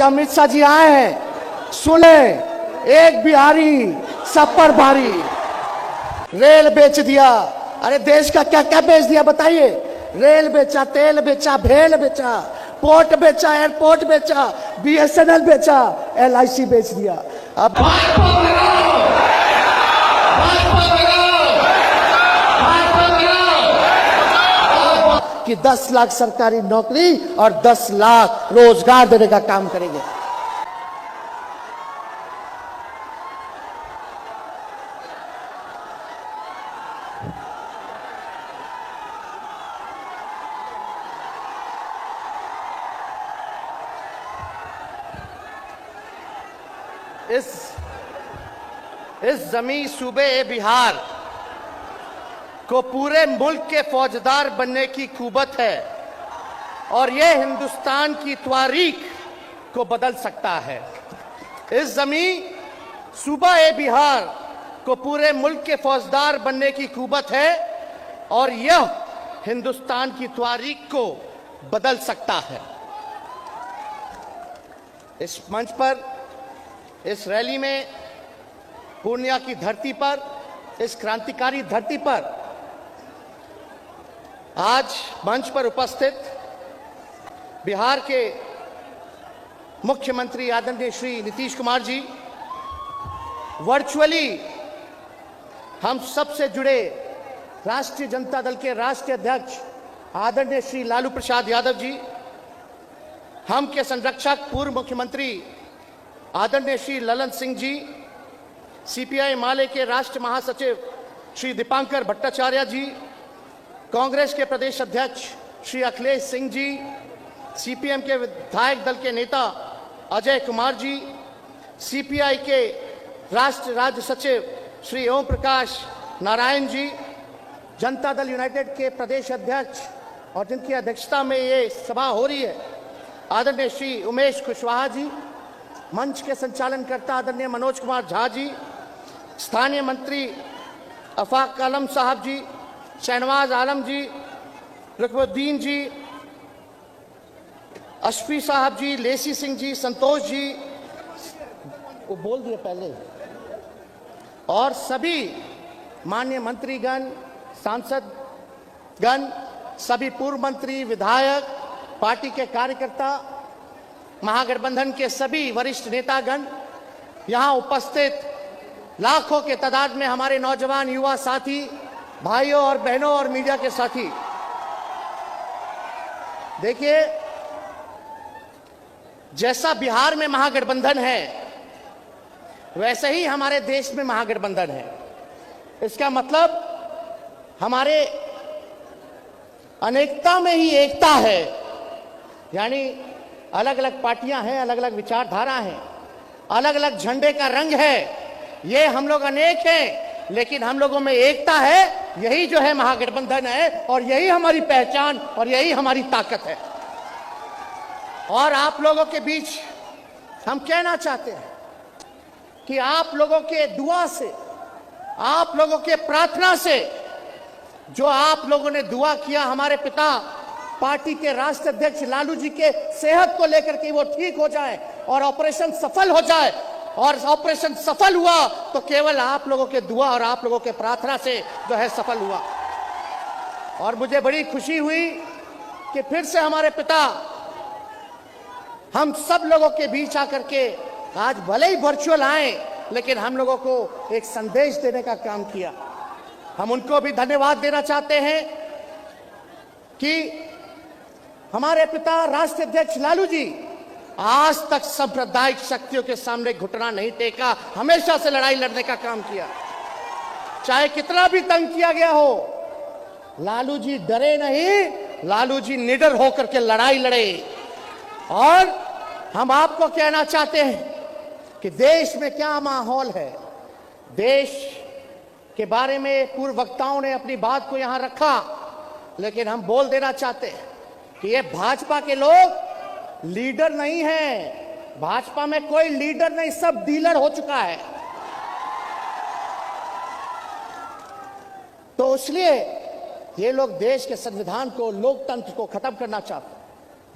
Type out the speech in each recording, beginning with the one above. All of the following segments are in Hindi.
अमित शाह जी आए हैं, सुने, एक बिहारी सब पर भारी। रेल बेच दिया, अरे देश का क्या क्या बेच दिया बताइए? रेल बेचा, तेल बेचा, भेल बेचा, पोर्ट बेचा, एयरपोर्ट बेचा, बीएसएनएल बेचा, एलआईसी बेच दिया। अब कि 10 लाख सरकारी नौकरी और 10 लाख रोजगार देने का काम करेंगे। इस जमीन सूबे बिहार को पूरे मुल्क के फौजदार बनने की कुवत है और यह हिंदुस्तान की तारीख को बदल सकता है। इस जमीन सूबा बिहार को पूरे मुल्क के फौजदार बनने की कुवत है और यह हिंदुस्तान की तारीख को बदल सकता है। इस मंच पर, इस रैली में, पूर्णिया की धरती पर, इस क्रांतिकारी धरती पर आज मंच पर उपस्थित बिहार के मुख्यमंत्री आदरणीय श्री नीतीश कुमार जी, वर्चुअली हम सबसे जुड़े राष्ट्रीय जनता दल के राष्ट्रीय अध्यक्ष आदरणीय श्री लालू प्रसाद यादव जी, हम के संरक्षक पूर्व मुख्यमंत्री आदरणीय श्री ललन सिंह जी, सीपीआई माले के राष्ट्र महासचिव श्री दीपांकर भट्टाचार्य जी, कांग्रेस के प्रदेश अध्यक्ष श्री अखिलेश सिंह जी, सीपीएम के विधायक दल के नेता अजय कुमार जी, सीपीआई के राष्ट्र राज्य सचिव श्री ओम प्रकाश नारायण जी, जनता दल यूनाइटेड के प्रदेश अध्यक्ष और जिनकी अध्यक्षता में ये सभा हो रही है आदरणीय श्री उमेश कुशवाहा जी, मंच के संचालनकर्ता आदरणीय मनोज कुमार झा जी, स्थानीय मंत्री अफाक आलम साहब जी, शहनवाज आलम जी, रुकनुद्दीन जी, अशफी साहब जी, लेसी सिंह जी, संतोष जी, वो बोल दिए पहले, और सभी माननीय मंत्रीगण, सांसदगण, सभी पूर्व मंत्री, विधायक, पार्टी के कार्यकर्ता, महागठबंधन के सभी वरिष्ठ नेतागण, यहां उपस्थित लाखों के तादाद में हमारे नौजवान युवा साथी, भाइयों और बहनों और मीडिया के साथी, देखिए जैसा बिहार में महागठबंधन है वैसे ही हमारे देश में महागठबंधन है। इसका मतलब हमारे अनेकता में ही एकता है, यानी अलग अलग पार्टियां हैं, अलग अलग विचारधारा हैं, अलग अलग झंडे का रंग है, ये हम लोग अनेक हैं लेकिन हम लोगों में एकता है। यही जो है महागठबंधन है और यही हमारी पहचान और यही हमारी ताकत है। और आप लोगों के बीच हम कहना चाहते हैं कि आप लोगों के दुआ से, आप लोगों के प्रार्थना से, जो आप लोगों ने दुआ किया हमारे पिता पार्टी के राष्ट्रीय अध्यक्ष लालू जी के सेहत को लेकर के वो ठीक हो जाए और ऑपरेशन सफल हो जाए, और ऑपरेशन सफल हुआ तो केवल आप लोगों के दुआ और आप लोगों के प्रार्थना से जो है सफल हुआ। और मुझे बड़ी खुशी हुई कि फिर से हमारे पिता हम सब लोगों के बीच आकर के आज भले ही वर्चुअल आए लेकिन हम लोगों को एक संदेश देने का काम किया। हम उनको भी धन्यवाद देना चाहते हैं कि हमारे पिता राष्ट्रीय अध्यक्ष लालू जी आज तक सांप्रदायिक शक्तियों के सामने घुटना नहीं टेका, हमेशा से लड़ाई लड़ने का काम किया। चाहे कितना भी तंग किया गया हो, लालू जी डरे नहीं, लालू जी निडर होकर के लड़ाई लड़े। और हम आपको कहना चाहते हैं कि देश में क्या माहौल है, देश के बारे में पूर्व वक्ताओं ने अपनी बात को यहां रखा, लेकिन हम बोल देना चाहते हैं कि ये भाजपा के लोग लीडर नहीं है, भाजपा में कोई लीडर नहीं, सब डीलर हो चुका है। तो इसलिए ये लोग देश के संविधान को, लोकतंत्र को खत्म करना चाहते हैं।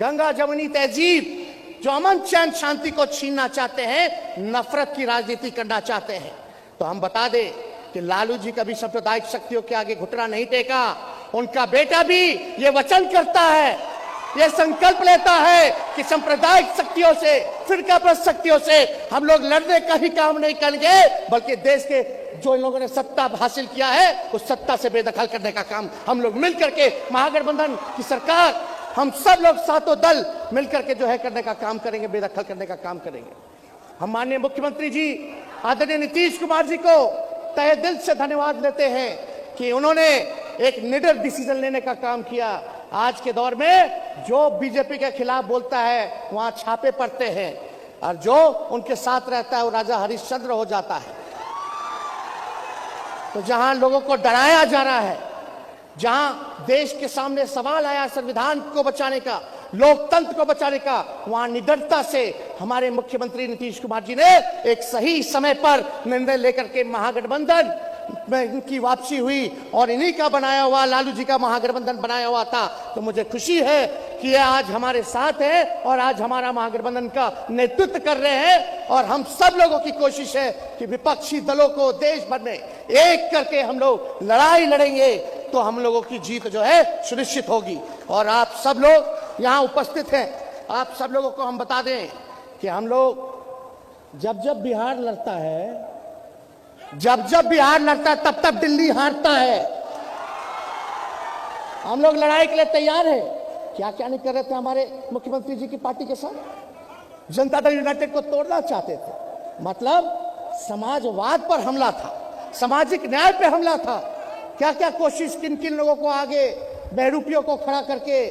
गंगा जमुनी तहजीब जो अमन चैन शांति को छीनना चाहते हैं, नफरत की राजनीति करना चाहते हैं। तो हम बता दें कि लालू जी कभी सांप्रदायिक शक्तियों के आगे घुटना नहीं टेका। उनका बेटा भी ये वचन करता है, ये संकल्प लेता है कि सांप्रदायिक शक्तियों से, फिरकापरस्त शक्तियों से हम लोग लड़ने का ही काम नहीं करेंगे, बल्कि देश के जो इन लोगों ने सत्ता हासिल किया है उस सत्ता से बेदखल करने का काम हम लोग मिलकर के, महागठबंधन की सरकार, हम सब लोग सातों दल मिलकर के जो है करने का काम करेंगे, बेदखल करने का काम करेंगे। हम माननीय मुख्यमंत्री जी आदरणीय नीतीश कुमार जी को तहे दिल से धन्यवाद देते हैं कि उन्होंने एक निडर डिसीजन लेने का काम किया। आज के दौर में जो बीजेपी के खिलाफ बोलता है वहां छापे पड़ते हैं, और जो उनके साथ रहता है वो राजा हरिश्चंद्र हो जाता है। तो जहां लोगों को डराया जा रहा है, जहां देश के सामने सवाल आया संविधान को बचाने का, लोकतंत्र को बचाने का, वहां निडरता से हमारे मुख्यमंत्री नीतीश कुमार जी ने एक सही समय पर निर्णय लेकर के महागठबंधन में इनकी वापसी हुई और इन्हीं का बनाया हुआ, लालू जी का महागठबंधन बनाया हुआ था। तो मुझे खुशी है कि ये आज हमारे साथ है और आज हमारा महागठबंधन का नेतृत्व कर रहे हैं। और हम सब लोगों की कोशिश है कि विपक्षी दलों को देश भर में एक करके हम लोग लड़ाई लड़ेंगे, तो हम लोगों की जीत जो है सुनिश्चित होगी। और आप सब लोग यहाँ उपस्थित हैं, आप सब लोगों को हम बता दें कि हम लोग जब बिहार लड़ता है, जब बिहार लड़ता है, तब दिल्ली हारता है। हम लोग लड़ाई के लिए तैयार है। क्या क्या नहीं कर रहे थे हमारे मुख्यमंत्री जी की पार्टी के साथ, जनता दल यूनाइटेड को तोड़ना चाहते थे। मतलब समाजवाद पर हमला था, सामाजिक न्याय पे हमला था। क्या क्या कोशिश किन किन लोगों को आगे बहरूपियों को खड़ा करके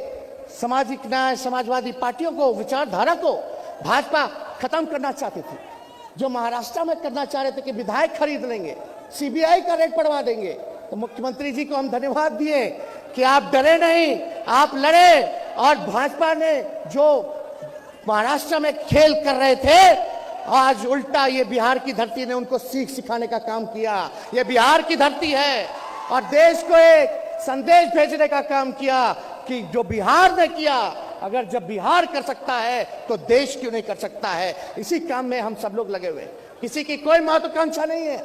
सामाजिक न्याय, समाजवादी पार्टियों को, विचारधारा को भाजपा खत्म करना चाहती थी। जो महाराष्ट्र में करना चाह रहे थे कि विधायक खरीद लेंगे, सीबीआई का रेड पड़वा देंगे। तो मुख्यमंत्री जी को हम धन्यवाद दिए कि आप डरे नहीं, आप लड़े। और भाजपा ने जो महाराष्ट्र में खेल कर रहे थे, आज उल्टा ये बिहार की धरती ने उनको सीख सिखाने का काम किया। ये बिहार की धरती है और देश को एक संदेश भेजने का काम किया कि जो बिहार ने किया, अगर जब बिहार कर सकता है तो देश क्यों नहीं कर सकता है। इसी काम में हम सब लोग लगे हुए, किसी की कोई महत्वाकांक्षा नहीं है,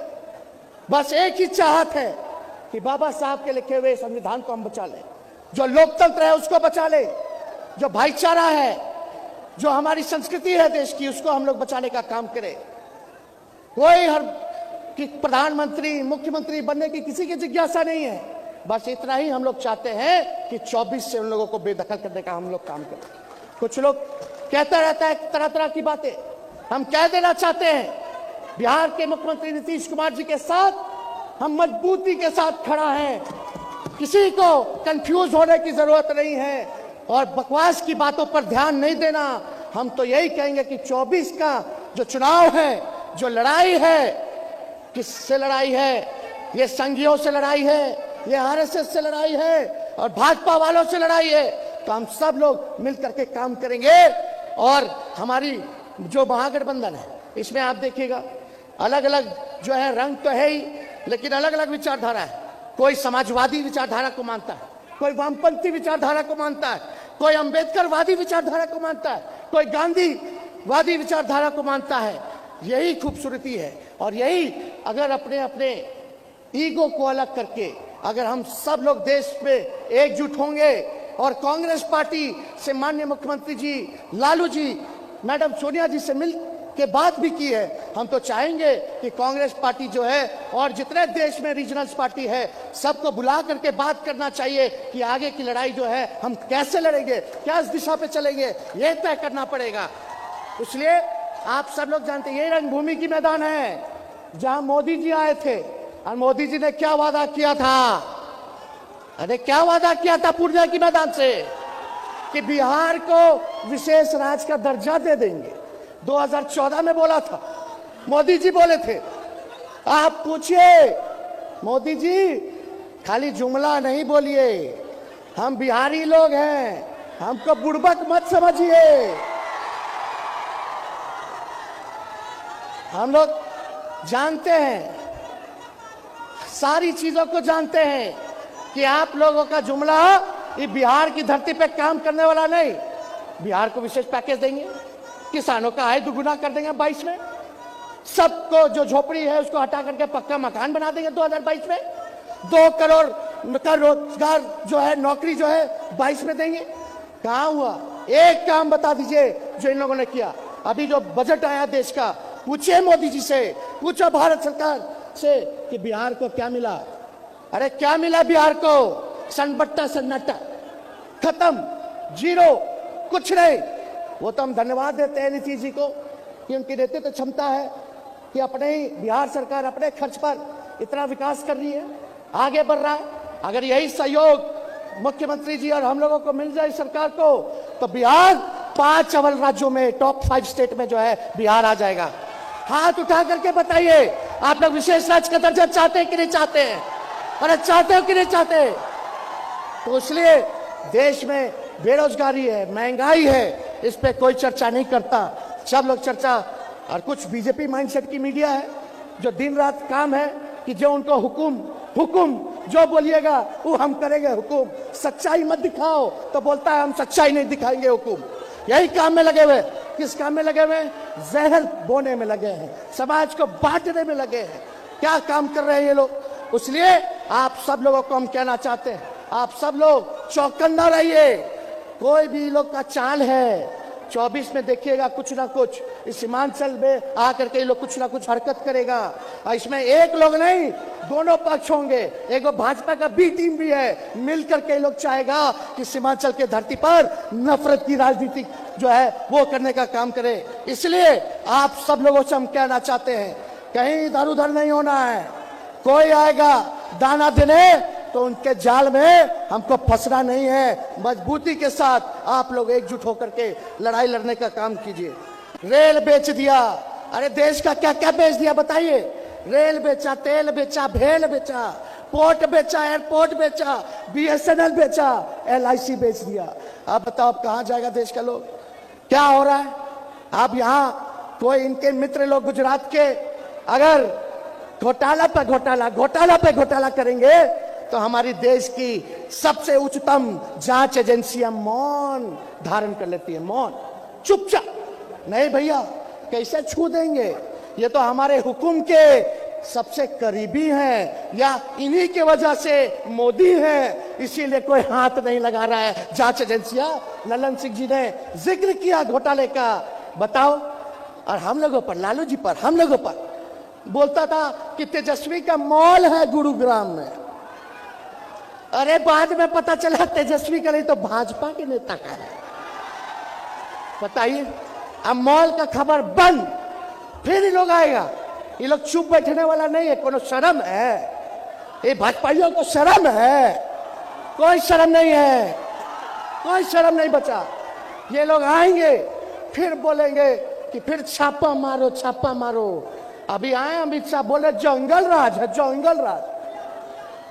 बस एक ही चाहत है कि बाबा साहब के लिखे हुए संविधान को हम बचा लें, जो लोकतंत्र है उसको बचा ले, जो भाईचारा है, जो हमारी संस्कृति है देश की, उसको हम लोग बचाने का काम करें। कोई हर कि प्रधानमंत्री, मुख्यमंत्री बनने की किसी की जिज्ञासा नहीं है। बस इतना ही हम लोग चाहते हैं कि 24 से उन लोगों को बेदखल करने का हम लोग काम करें। कुछ लोग कहता रहता है तरह तरह की बातें, हम कह देना चाहते हैं बिहार के मुख्यमंत्री नीतीश कुमार जी के साथ हम मजबूती के साथ खड़ा हैं। किसी को कंफ्यूज होने की जरूरत नहीं है और बकवास की बातों पर ध्यान नहीं देना। हम तो यही कहेंगे कि 24 का जो चुनाव है, जो लड़ाई है, किससे लड़ाई है? ये संघियों से लड़ाई है, ये आरएसएस से लड़ाई है और भाजपा वालों से लड़ाई है। तो हम सब लोग मिलकर के काम करेंगे। और हमारी जो महागठबंधन है, इसमें आप देखिएगा अलग अलग जो है रंग तो है ही, लेकिन अलग अलग विचारधारा है। कोई समाजवादी विचारधारा को मानता है, कोई वामपंथी विचारधारा को मानता है, कोई अंबेडकरवादी विचारधारा को मानता है, कोई गांधीवादी विचारधारा को मानता है। यही खूबसूरती है। और यही अगर अपने अपने ईगो को अलग करके अगर हम सब लोग देश में एकजुट होंगे और कांग्रेस पार्टी से माननीय मुख्यमंत्री जी, लालू जी, मैडम सोनिया जी से मिल के बात भी की है, हम तो चाहेंगे कि कांग्रेस पार्टी जो है और जितने देश में रीजनल्स पार्टी है, सबको बुला करके बात करना चाहिए कि आगे की लड़ाई जो है हम कैसे लड़ेंगे, क्या इस दिशा पे चलेंगे, ये तय करना पड़ेगा। इसलिए आप सब लोग जानते हैं ये रंगभूमि की मैदान है जहां मोदी जी आए थे और मोदी जी ने क्या वादा किया था? अरे क्या वादा किया था पूर्णिया की मैदान से कि बिहार को विशेष राज्य का दर्जा दे देंगे। 2014 में बोला था, मोदी जी बोले थे। आप पूछिए मोदी जी, खाली जुमला नहीं बोलिए, हम बिहारी लोग हैं, हमको बुड़बक मत समझिए। हम लोग जानते हैं, सारी चीजों को जानते हैं कि आप लोगों का जुमला ये बिहार की धरती पे काम करने वाला नहीं। बिहार को विशेष पैकेज देंगे, किसानों का आय दुगुना कर देंगे 22 में, सबको जो झोपड़ी है उसको हटा करके पक्का मकान बना देंगे 2022 में, 2 करोड़ का रोजगार जो है, नौकरी जो है 22 में देंगे। कहां हुआ? एक काम बता दीजिए जो इन लोगों ने किया। अभी जो बजट आया देश का, पूछिए मोदी जी से, पूछो भारत सरकार से कि बिहार को क्या मिला। अरे क्या मिला बिहार को? सन्नाटा सन्नाटा, खत्म, जीरो, कुछ नहीं। वो तो हम धन्यवाद देते हैं नीतीश जी को कि उनकी नेतृत्व क्षमता है कि अपने ही बिहार सरकार अपने खर्च पर इतना विकास कर रही है, आगे बढ़ रहा है। अगर यही सहयोग मुख्यमंत्री जी और हम लोगों को मिल जाए सरकार को, तो बिहार 5 अव्वल राज्यों में, टॉप 5 स्टेट में जो है बिहार आ जाएगा। हाथ उठा करके बताइए, आप लोग विशेष राज्य का दर्जा चाहते हैं कि नहीं चाहते हैं? अरे चाहते हो कि नहीं चाहते? तो इसलिए देश में बेरोजगारी है, महंगाई है, इस पे कोई चर्चा नहीं करता। सब लोग चर्चा, और कुछ बीजेपी माइंडसेट की मीडिया है जो दिन रात काम है कि जो उनको हुकुम जो बोलिएगा वो हम करेंगे, हुकुम। सच्चाई मत दिखाओ तो बोलता है हम सच्चाई नहीं दिखाएंगे, हुकुम। यही काम में लगे हुए। किस काम में लगे हुए? जहर बोने में लगे हैं, समाज को बांटने में लगे हैं। क्या काम कर रहे हैं ये लोग? इसलिए आप सब लोगों को हम कहना चाहते हैं, आप सब लोग चौकन्ना रहिए। कोई भी लोग का चाल है 24 में देखिएगा, कुछ ना कुछ इस सीमांचल में आकर के लोग कुछ ना कुछ हरकत करेगा। और इसमें एक लोग नहीं, दोनों पक्ष होंगे। एक भाजपा का बी टीम भी है, मिलकर के लोग चाहेगा कि सीमांचल के धरती पर नफरत की राजनीति जो है वो करने का काम करे। इसलिए आप सब लोगों से हम कहना चाहते हैं, कहीं इधर उधर नहीं होना है। कोई आएगा दाना देने तो उनके जाल में हमको फंसना नहीं है। मजबूती के साथ आप लोग एकजुट होकर के लड़ाई लड़ने का काम कीजिए। रेल बेच दिया, अरे देश का क्या क्या बेच दिया बताइए? रेल बेचा, तेल बेचा, भेल बेचा, पोर्ट बेचा, एयरपोर्ट बेचा, BSNL बेचा, LIC बेच दिया। आप बताओ अब कहां जाएगा देश का लोग? क्या हो रहा है? आप यहाँ कोई इनके मित्र लोग गुजरात के अगर घोटाला पे घोटाला करेंगे तो हमारी देश की सबसे उच्चतम जांच एजेंसियां मौन धारण कर लेती है, मौन, चुपचाप। नहीं भैया, कैसे छू देंगे? ये तो हमारे हुकुम के सबसे करीबी हैं, या इन्हीं की वजह से मोदी हैं, इसीलिए कोई हाथ नहीं लगा रहा है जांच एजेंसियां। ललन सिंह जी ने जिक्र किया घोटाले का, बताओ। और हम लोगों पर, लालू जी पर, हम लोगों पर बोलता था कि तेजस्वी का मॉल है गुरुग्राम में। अरे बाद में पता चला तेजस्वी का नहीं तो भाजपा के नेता का है। बताइए, अब मॉल का खबर बंद, फिर ये लोग आएगा। ये लोग चुप बैठने वाला नहीं है। कोनो शर्म है? ये भाजपाइयों को शर्म है? कोई शर्म नहीं है, कोई शर्म नहीं बचा। ये लोग आएंगे फिर बोलेंगे कि फिर छापा मारो, छापा मारो। अभी आए अमित शाह बोले जंगल राज है, जंगल राज।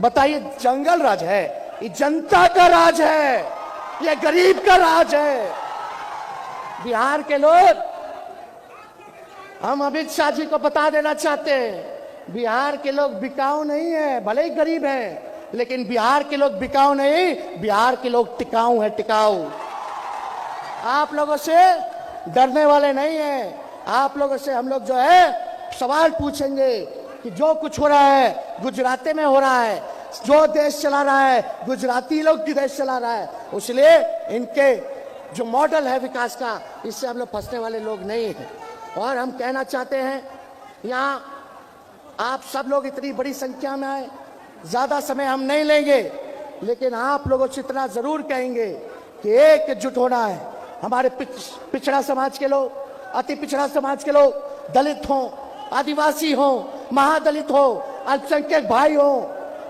बताइए, जंगल राज है? ये जनता का राज है, ये गरीब का राज है। बिहार के लोग, हम अमित शाह जी को बता देना चाहते हैं, बिहार के लोग बिकाऊ नहीं है। भले ही गरीब हैं, लेकिन बिहार के लोग बिकाऊ नहीं, बिहार के लोग टिकाऊ है, टिकाऊ। आप लोगों से डरने वाले नहीं हैं। आप लोगों से हम लोग जो है सवाल पूछेंगे कि जो कुछ हो रहा है गुजराती में हो रहा है, जो देश चला रहा है गुजराती लोग की देश चला रहा है। इसलिए इनके जो मॉडल है विकास का, इससे हम लोग फंसने वाले लोग नहीं हैं। और हम कहना चाहते हैं, यहाँ आप सब लोग इतनी बड़ी संख्या में आए, ज्यादा समय हम नहीं लेंगे, लेकिन आप लोगों से इतना जरूर कहेंगे कि एकजुट होना है। हमारे पिछड़ा समाज के लोग, अति पिछड़ा समाज के लोग, दलित हों, आदिवासी हो, महादलित हो, अल्पसंख्यक भाई हो,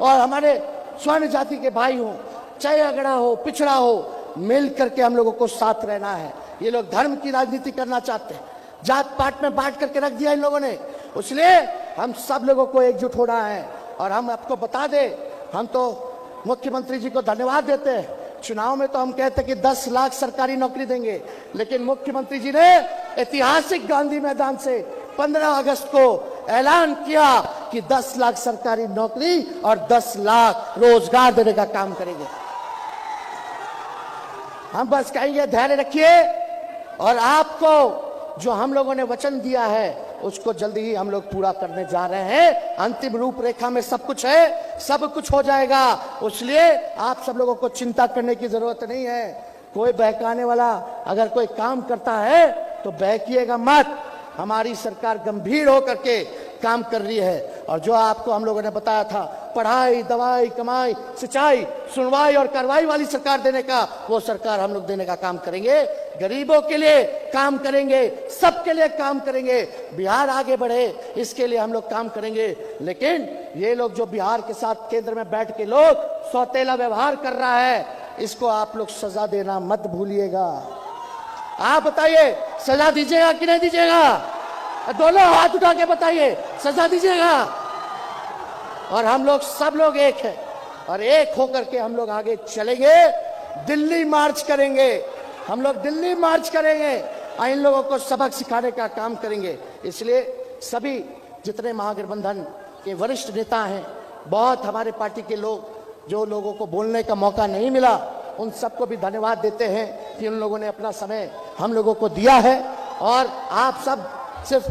और हमारे स्वर्ण जाति के भाई हो, चाहे अगड़ा हो, पिछड़ा हो, मिल करके हम लोगों को साथ रहना है। ये लोग धर्म की राजनीति करना चाहते हैं, जात पात में बांट करके रख दिया इन लोगों ने। इसलिए हम सब लोगों को एकजुट होना है। और हम आपको बता दें, हम तो मुख्यमंत्री जी को धन्यवाद देते हैं। चुनाव में तो हम कहते कि 10 लाख सरकारी नौकरी देंगे, लेकिन मुख्यमंत्री जी ने ऐतिहासिक गांधी मैदान से 15 अगस्त को ऐलान किया कि 10 लाख सरकारी नौकरी और 10 लाख रोजगार देने का काम करेंगे। हम बस कहेंगे धैर्य रखिए, और आपको जो हम लोगों ने वचन दिया है उसको जल्दी ही हम लोग पूरा करने जा रहे हैं। अंतिम रूपरेखा में सब कुछ है, सब कुछ हो जाएगा। इसलिए आप सब लोगों को चिंता करने की जरूरत नहीं है। कोई बहकाने वाला अगर कोई काम करता है तो बहकिएगा मत। हमारी सरकार गंभीर होकर के काम कर रही है। और जो आपको हम लोगों ने बताया था, पढ़ाई, दवाई, कमाई, सिंचाई, सुनवाई और कार्रवाई वाली सरकार देने का, वो सरकार हम लोग देने का काम करेंगे। गरीबों के लिए काम करेंगे, सबके लिए काम करेंगे। बिहार आगे बढ़े इसके लिए हम लोग काम करेंगे। लेकिन ये लोग जो बिहार के साथ केंद्र में बैठ के लोग सौतेला व्यवहार कर रहा है, इसको आप लोग सजा देना मत भूलिएगा। आप बताइए, सजा दीजिएगा कि नहीं दीजिएगा? दोनों हाथ उठा के बताइए, सजा दीजिएगा? और हम लोग सब लोग एक हैं और एक होकर के हम लोग आगे चलेंगे। दिल्ली मार्च करेंगे, हम लोग दिल्ली मार्च करेंगे और इन लोगों को सबक सिखाने का काम करेंगे। इसलिए सभी जितने महागठबंधन के वरिष्ठ नेता हैं, बहुत हमारे पार्टी के लोग जो लोगों को बोलने का मौका नहीं मिला, उन सबको भी धन्यवाद देते हैं कि उन लोगों ने अपना समय हम लोगों को दिया है। और आप सब सिर्फ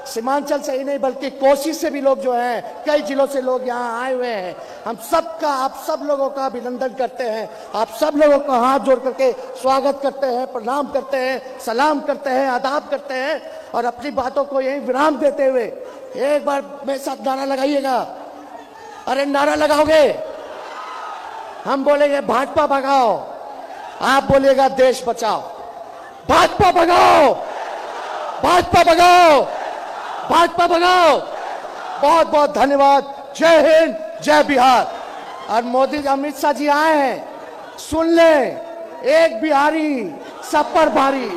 सीमांचल से ही नहीं बल्कि कोसी से भी लोग जो हैं, कई जिलों से लोग यहाँ आए हुए हैं। हम सबका, आप सब लोगों का अभिनंदन करते हैं। आप सब लोगों को हाथ जोड़ करके स्वागत करते हैं, प्रणाम करते हैं, सलाम करते हैं, आदाब करते हैं। और अपनी बातों को यही विराम देते हुए एक बार मेरे साथ नारा लगाइएगा। अरे नारा लगाओगे? हम बोलेंगे भाजपा भगाओ, आप बोलिएगा देश बचाओ। भाजपा भगाओ, भाजपा भगाओ, भाजपा भगाओ। बहुत बहुत धन्यवाद। जय हिंद, जय बिहार। और मोदी अमित शाह जी आए हैं, सुन ले, एक बिहारी सब पर भारी।